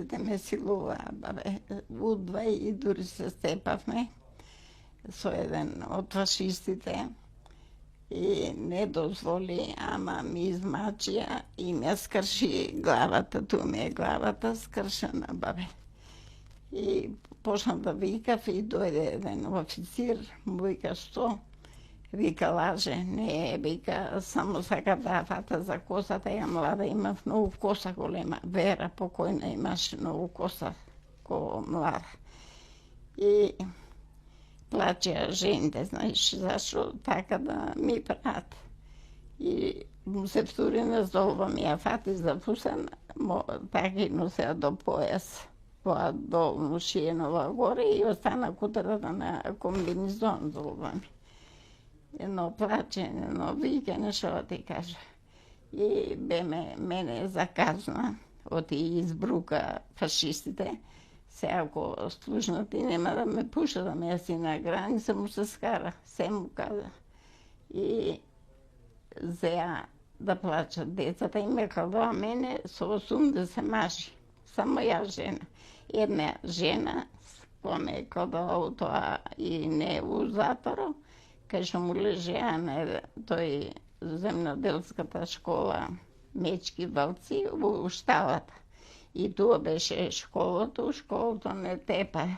фашистите ме силуваа, бабе, удва и дури се степавме со еден од фашистите и не дозволи, ама ми измачија и ме скрши главата, ту ми е главата скршена, бабе. И почна да викав и дојде еден официр, му вика што? Вика лаже, не, вика, само сака да фата за косата, ја млада имав многу коса голема, Вера покојна имаше многу коса ко млада. И плачеа жените, знаеш, зашо така да ми прават. И му се втури на здолба ми ја фати за фусен, така и носеа до појас, до шиенова горе и остана кутрата на комбинизон здолба ми. Едно плачење, едно викање, шо ти кажа. И мене заказна, оти избрука фашистите. Се ако служнати нема да ме пуша да ме си на граница, му се скара, се му каза. И зеа да плачат децата и ме кладоа мене со 80 мажи. Само ја жена. Една жена, која ме кладоа тоа и не у затворо, кај што му лежеа на тој земноделската школа Мечки Валци во шталата. И тоа беше школото не тепа.